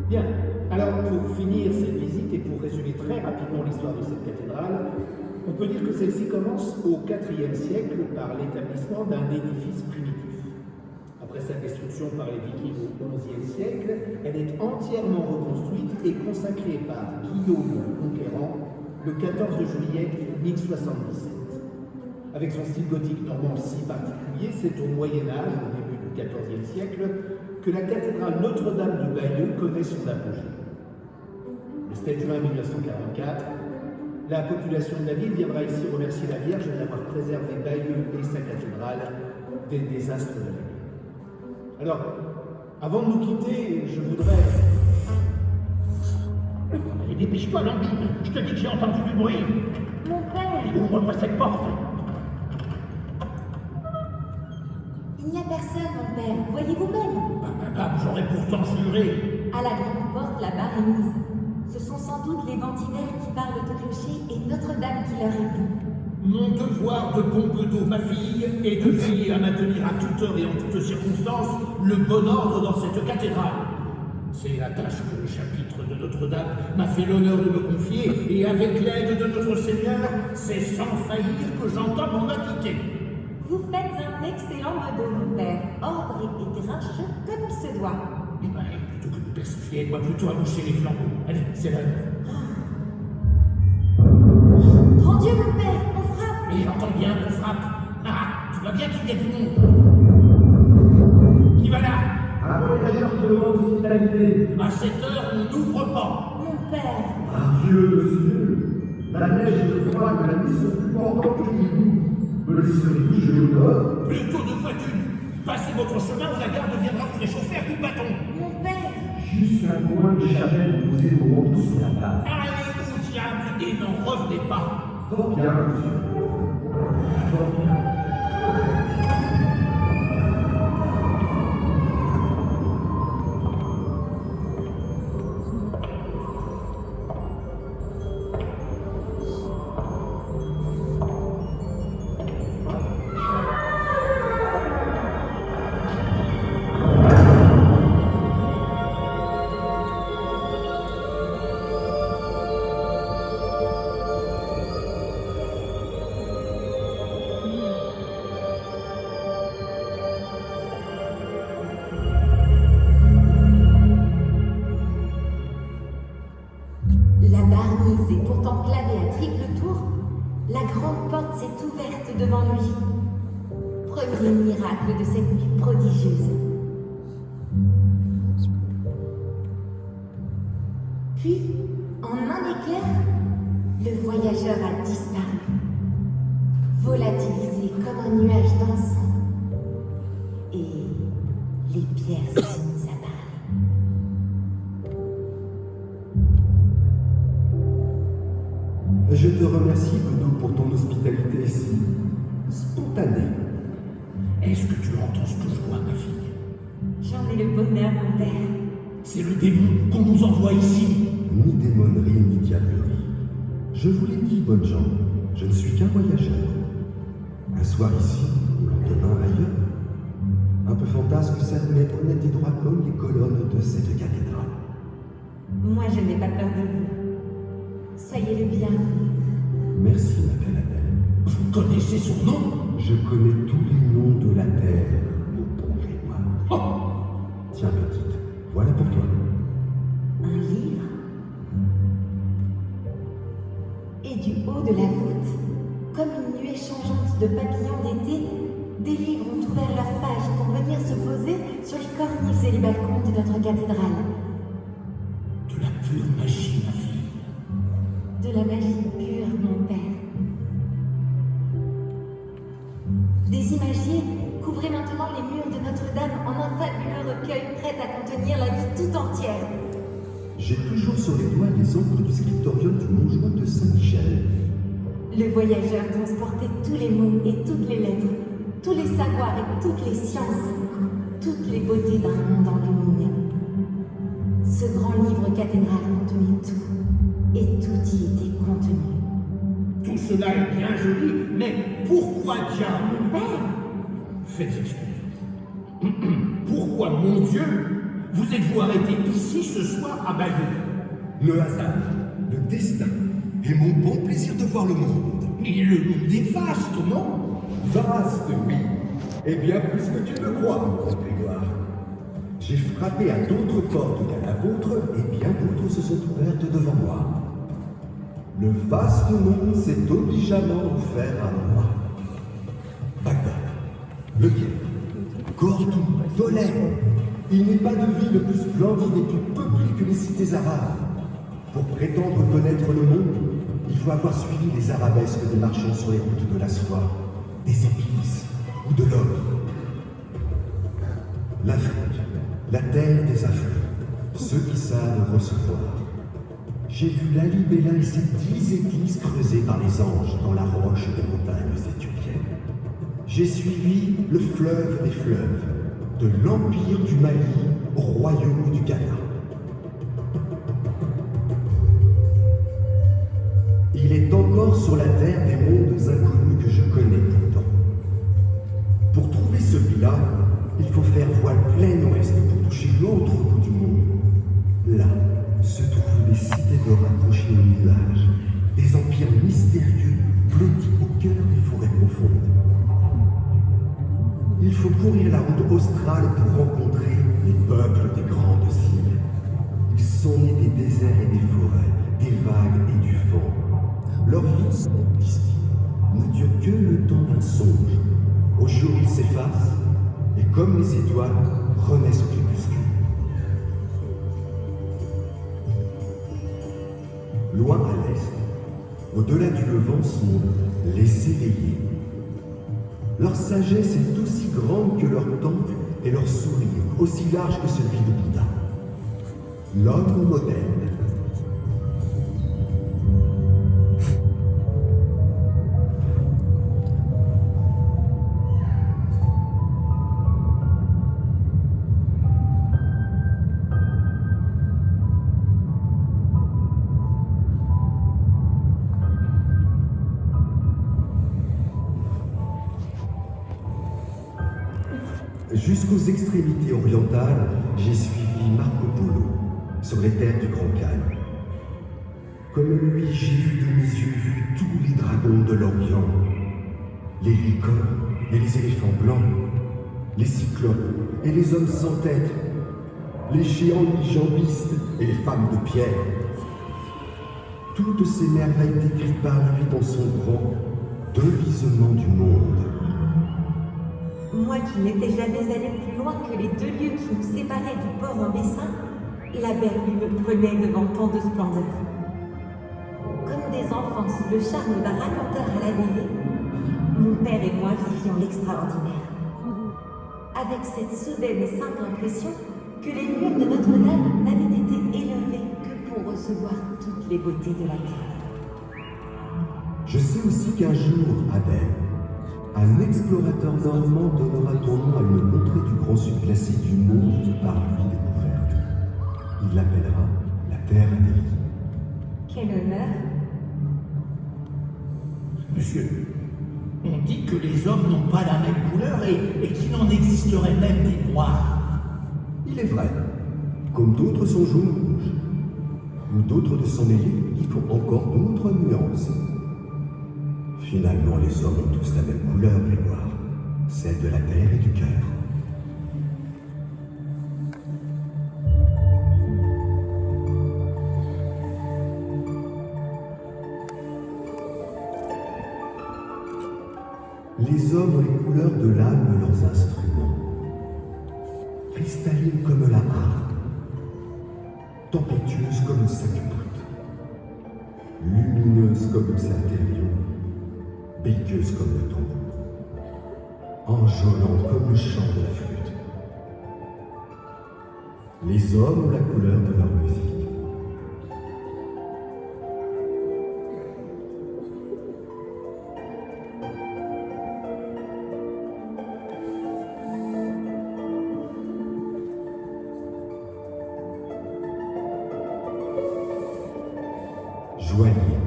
Bien. Alors, pour finir cette visite et pour résumer très rapidement l'histoire de cette cathédrale, on peut dire que celle-ci commence au IVe siècle par l'établissement d'un édifice primitif. Après sa destruction par les Vikings au XIe siècle, elle est entièrement reconstruite et consacrée par Guillaume le Conquérant le 14 juillet 1077. Avec son style gothique normand si particulier, c'est au Moyen-Âge, au début du XIVe siècle, que la cathédrale Notre-Dame du Bayeux connaît son apogée. Le 7 juin 1944, la population de la ville viendra ici remercier la Vierge d'avoir préservé Bayeux et sa cathédrale des désastres de la guerre. Alors, avant de nous quitter, je voudrais... Allez, dépêche-toi, Landine. Je te dis que j'ai entendu du bruit. Mon père! Ouvre-moi cette porte. Il n'y a personne, mon père. Voyez vous-même. J'aurais pourtant juré. À la grande porte, la barre est mise. Ce sont sans doute les ventilaires qui parlent au clocher et Notre-Dame qui leur répond. Mon devoir de Pompidou, ma fille, est de veiller à maintenir à toute heure et en toutes circonstances le bon ordre dans cette cathédrale. C'est la tâche que le chapitre de Notre-Dame m'a fait l'honneur de me confier, et avec l'aide de notre Seigneur, c'est sans faillir que j'entends m'en acquitter. Vous faites un excellent modo, mon père. Ordre et grincheux comme il se doit. Eh bien, plutôt que de persifier, aide-moi plutôt à boucher les flambeaux. Allez, c'est l'heure. Grand Dieu, mon père, on frappe! Et j'entends bien qu'on frappe. Ah, tu vois bien qu'il y a du monde. Qui va là? Un voyageur qui demande hospitalité. À cette heure, on n'ouvre pas. Mon père! Ah Dieu, monsieur, la neige et le froid de la nuit sont plus portants que nous. Me laisserez-vous geler au dehors? Plutôt deux fois d'une. Passez votre chemin où la garde viendra vous réchauffer à coups de bâton. Mon père! Juste un coin de chapelle posé au manteau sur la table. Allez au diable et n'en revenez pas. Fort bien, monsieur. Fort bien. La barre mise et pourtant clavée à triple tour, la grande porte s'est ouverte devant lui. Premier miracle de cette nuit prodigieuse. Puis, en un éclair, le voyageur a disparu, volatilisé comme un nuage d'encens. Et les pierres se sont mises à parler. Je te remercie, Godot, pour ton hospitalité si spontanée. Est-ce que tu entends ce que je vois, ma fille? J'en ai le bonheur, mon père. C'est le démon qu'on nous envoie ici. Ni démonnerie, ni diablerie. Je vous l'ai dit, bonnes gens, je ne suis qu'un voyageur. Un soir ici, au lendemain ailleurs. Un peu fantasque, certes, mais honnête et droit comme les colonnes de cette cathédrale. Moi, je n'ai pas peur de vous. Soyez le bienvenu. Merci, ma belle Adèle. Vous connaissez son nom? Je connais tous les noms de la terre, mon bon Grégoire. Oh! Tiens, petite, voilà pour toi. Un livre. Et du haut de la voûte, comme une nuée changeante de papillons d'été, des livres ont ouvert leurs pages pour venir se poser sur les cornices et les balcons de notre cathédrale. De la pure magie, ma fille. De la magie pure, mon père. Des imagiers couvraient maintenant les murs de Notre-Dame en un fabuleux recueil prêt à contenir la vie tout entière. J'ai toujours sur les doigts les encres du scriptorium du Montjoie de Saint-Michel. Le voyageur transportait tous les mots et toutes les lettres, tous les savoirs et toutes les sciences, toutes les beautés d'un monde enluminé. Ce grand livre cathédral contenait tout, et tout y était contenu. Tout cela est bien joli, mais pourquoi diable? Mon père, Faites excuser. Pourquoi, mon Dieu, Vous êtes-vous arrêté ici ce soir à Bayeux? Le hasard, le destin et mon bon plaisir de voir le monde. Mais le monde est vaste, non? Vaste, oui. Et bien plus que tu le crois, mon grand Grégoire. J'ai frappé à d'autres portes qu'à la vôtre, et bien d'autres se sont ouvertes devant moi. Le vaste monde s'est obligeamment offert à moi. Bagdad, Le Caire, Cordoue, Tolède. Il n'est pas de ville plus splendide et plus peuplée que les cités arabes. Pour prétendre connaître le monde, il faut avoir suivi les arabesques des marchands sur les routes de la soie, des épices ou de l'or. L'Afrique, la terre des affluents, ceux qui savent recevoir. J'ai vu l'Ali-Bela et ses 10 églises creusées par les anges dans la roche des montagnes éthiopiennes. J'ai suivi le fleuve des fleuves, de l'empire du Mali au royaume du Ghana. Il est encore sur la terre des mondes inconnus que je connais pourtant. Pour trouver celui-là, il faut faire voile plein ouest pour toucher l'autre bout du monde. Là se trouvent des cités d'or accrochées aux nuages, des empires mystérieux blottis au cœur des forêts profondes. Il faut courir la route australe pour rencontrer les peuples des grandes îles. Ils sont nés des déserts et des forêts, des vagues et du vent. Leur vie, disent-ils, ne dure que le temps d'un songe. Au jour, ils s'effacent, et comme les étoiles, renaissent au crépuscule. Loin à l'est, au-delà du levant, sont les éveillés. Leur sagesse est aussi grande que leur temple et leur sourire aussi large que celui de Bouddha. L'homme moderne. Jusqu'aux extrémités orientales, j'ai suivi Marco Polo sur les terres du Grand Khan. Comme lui, j'ai vu de mes yeux tous les dragons de l'Orient, les licornes et les éléphants blancs, les cyclopes et les hommes sans tête, les géants jambistes et les femmes de pierre. Toutes ces merveilles décrites par lui dans son grand devisement du monde. Moi qui n'étais jamais allée plus loin que les 2 lieues qui nous séparaient du port en Bessin, la berlue me prenait devant tant de splendeur. Comme des enfants sous le charme d'un raconteur à la BD, mon père et moi vivions l'extraordinaire. Avec cette soudaine et simple impression que les murs de Notre-Dame n'avaient été élevés que pour recevoir toutes les beautés de la terre. Je sais aussi qu'un jour, Abel, un explorateur normand donnera ton nom à une contrée du grand sud glacé du monde par lui découverte. Il l'appellera la Terre Adélie. Quel honneur! Monsieur, on dit que les hommes n'ont pas la même couleur et qu'il en existerait même des noirs. Il est vrai, comme d'autres sont jaunes rouges, ou d'autres de s'en mêler, il faut encore d'autres nuances. Finalement, les hommes ont tous la même couleur, Grégoire, celle de la terre et du cœur. Les hommes ont les couleurs de l'âme de leurs instruments, cristallines comme la harpe, tempétueuse comme le sac-poute, lumineuse comme le salterion, belliqueuse comme le tambour, enjôlante comme le chant de la flûte. Les hommes ont la couleur de leur musique. Joaillier,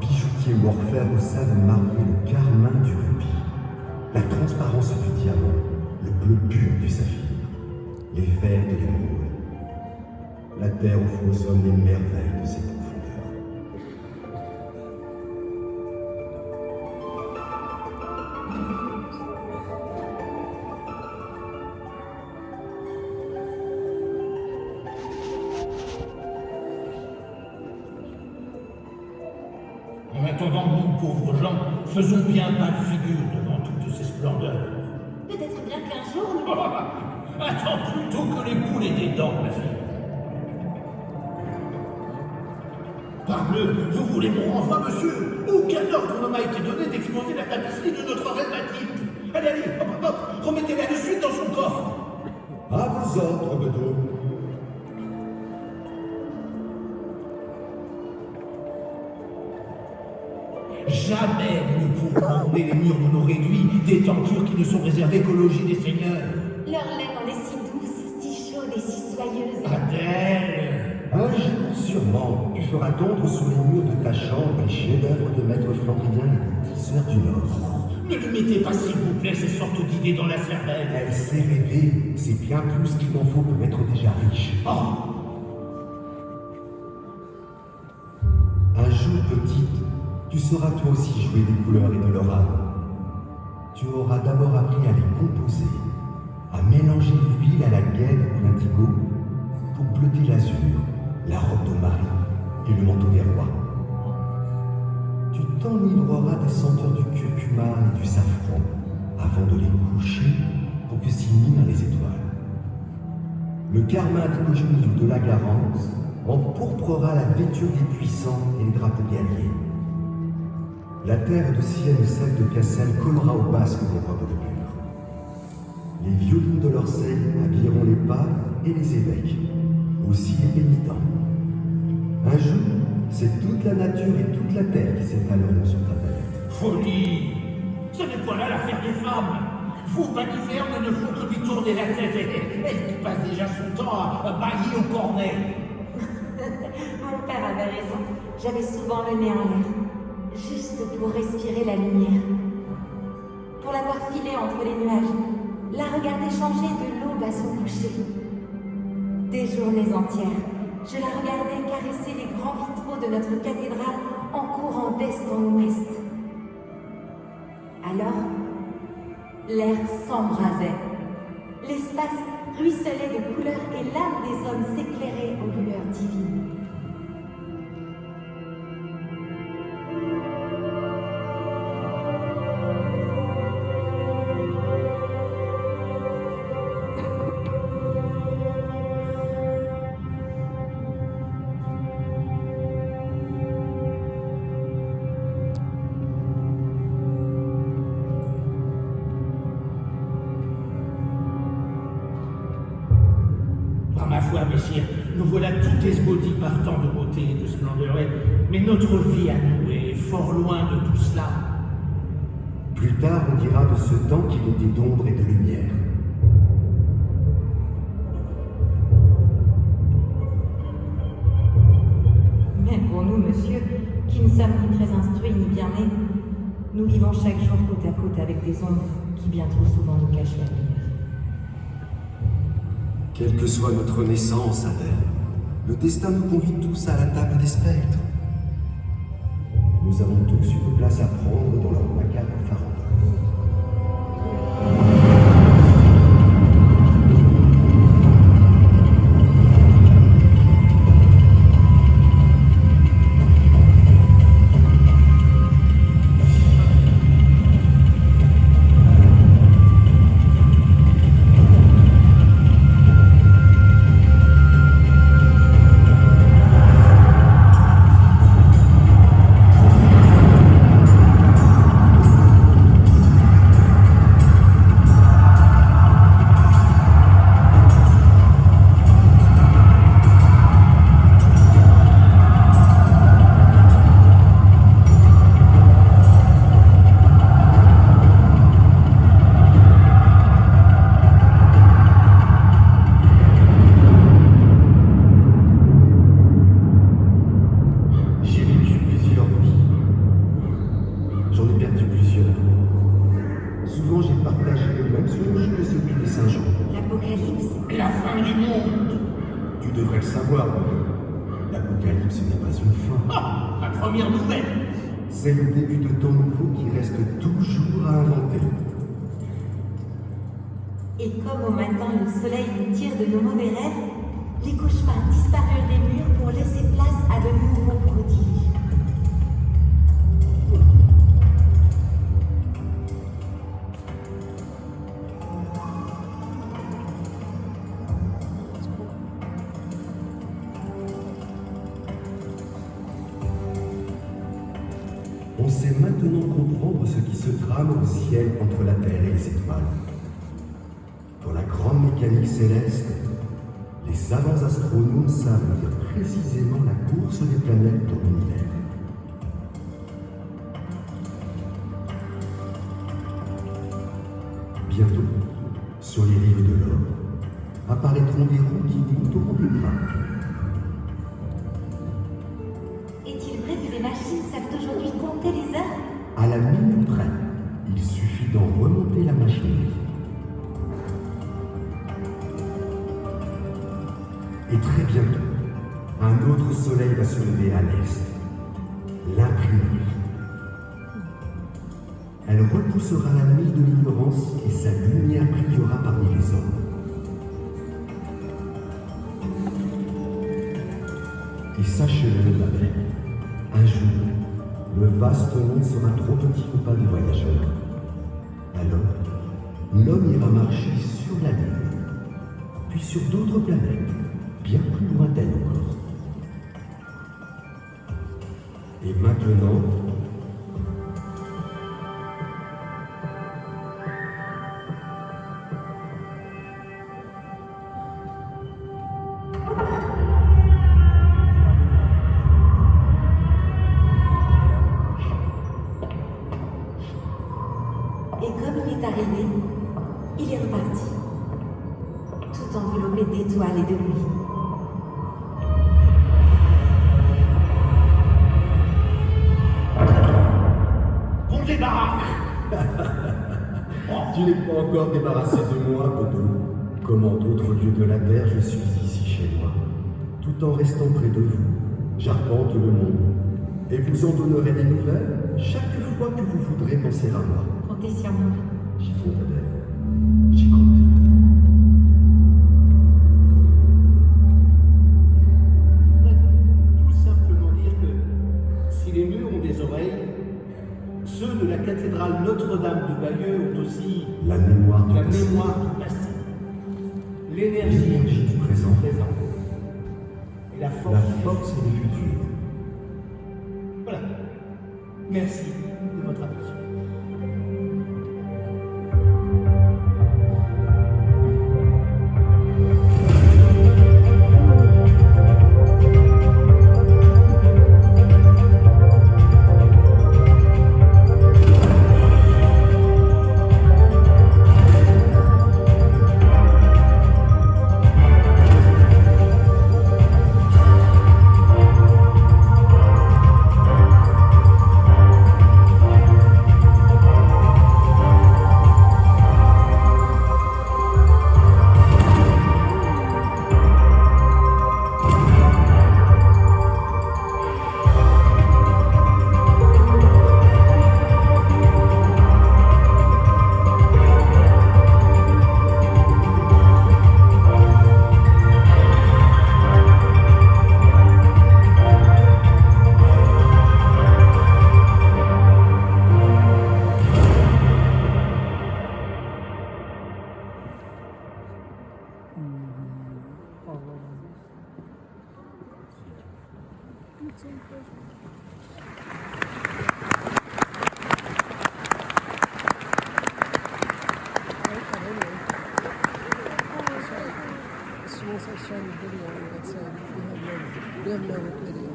bijoutier ou orfèvre savent marier le carmin du rubis, la transparence du diamant, le bleu pur du saphir, les verres de l'émeraude, La terre offre aux hommes les merveilles de ses profondeurs. En attendant, nous, pauvres gens, faisons bien mal figure devant toutes ces splendeurs. Peut-être bien qu'un jour, nous... Attends plutôt que les poules et des dents, ma fille. Parbleu, vous voulez mon renvoi, monsieur? Aucun ordre ne m'a été donné d'exposer la tapisserie de notre reine Mathilde. Allez, allez, hop, hop, hop, remettez-la de suite dans son coffre. À vos ordres, Bedeau. Jamais nous ne pourrons orner les murs de nos réduits, des tentures qui ne sont réservées qu'au logis des seigneurs. Leur laine en est si douce, si chaude et si soyeuse. Adèle! Un jour, sûrement, tu feras tondre sur les murs de ta chambre les chefs-d'œuvre de maître Flandrien et des tisseurs du Nord. Ne lui mettez pas, s'il vous plaît, ces sortes d'idées dans la cervelle. Elle sait rêver, c'est bien plus qu'il en faut pour être déjà riche. Oh! Un jour, petite, tu sauras toi aussi jouer des couleurs et de leur âme. Tu auras d'abord appris à les composer, à mélanger l'huile à la gaine ou l'indigo pour bleuter l'azur, la robe de Marie et le manteau des rois. Tu t'enivreras des senteurs du curcuma et du safran avant de les coucher pour que s'y minent les étoiles. Le carmin des cochonilles de la Garance empourprera la vêture des puissants et les drapeaux guerriers. La terre de Sienne ou celle de Cassel collera au basque des robes de mur. Les violines de l'Orsay habilleront les paves et les évêques, aussi les pénitents. Un jour, c'est toute la nature et toute la terre qui s'étaleront sur ta tête. Folie! Ce n'est pas là l'affaire des femmes. Vos balivernes ne font que lui tourner la tête. Elle passe déjà son temps à bailler au cornet. Mon père avait raison. J'avais souvent le nez en l'air. Juste pour respirer la lumière. Pour la voir filer entre les nuages. La regarder changer de l'aube à son coucher. Des journées entières, je la regardais caresser les grands vitraux de notre cathédrale en courant d'est en ouest. Alors, l'air s'embrasait. L'espace ruisselait de couleurs et l'âme des hommes s'éclairait aux lueurs divines. Ma foi, messire, nous voilà tout esbaudis par tant de beauté et de splendeur, mais notre vie à nous est fort loin de tout cela. Plus tard, on dira de ce temps qu'il était d'ombre et de lumière. Même pour nous, monsieur, qui ne sommes ni très instruits ni bien nés, nous vivons chaque jour côte à côte avec des ombres qui bien trop souvent nous cachent la lumière. Quelle que soit notre naissance, Adèle, le destin nous convie tous à la table des spectres. Nous avons tous une place à prendre dans leur macabre farandole. parole. L'Apocalypse n'est pas une fin. Ah, la première nouvelle. C'est le début de temps nouveau qui reste toujours à inventer. Et comme au matin le soleil nous tire de nos mauvais rêves, les cauchemars disparurent des murs pour laisser place à de nouveaux prodiges. On sait maintenant comprendre ce qui se trame au ciel entre la Terre et les étoiles. Dans la grande mécanique céleste, les savants astronomes savent lire précisément la course des planètes dans l'univers. Bientôt, sur les livres de l'or, apparaîtront des roues qui monteront des bras. Est-il vrai que les machines savent aujourd'hui compter les heures? À la minute près, il suffit d'en remonter la machinerie. Et très bientôt, un autre soleil va se lever à l'est, l'imprimerie. Elle repoussera la nuit de l'ignorance et sa lumière brillera parmi les hommes. Et sachez-le, ma belle, un jour, le vaste monde sera trop petit au pas des voyageurs. Alors, l'homme ira marcher sur la Lune, puis sur d'autres planètes, bien plus lointaines encore. Et maintenant, Et comme il est arrivé, il est reparti, tout enveloppé d'étoiles et de nuit. On débarque. tu n'es pas encore débarrassé de moi, Bodo. Comme en d'autres lieux de la Terre, je suis ici chez moi. Tout en restant près de vous, j'arpente le monde. Et vous en donnerai des nouvelles chaque fois que vous voudrez penser à moi. Comptez sur moi. J'y compte, Adèle. J'y compte. Je voudrais tout simplement dire que si les murs ont des oreilles, ceux de la cathédrale Notre-Dame de Bayeux ont aussi La mémoire du la passé. mémoire du passé, L'énergie l'énergie du présent. et la force. La force du futur. Voilà. Merci de votre attention. We have no video.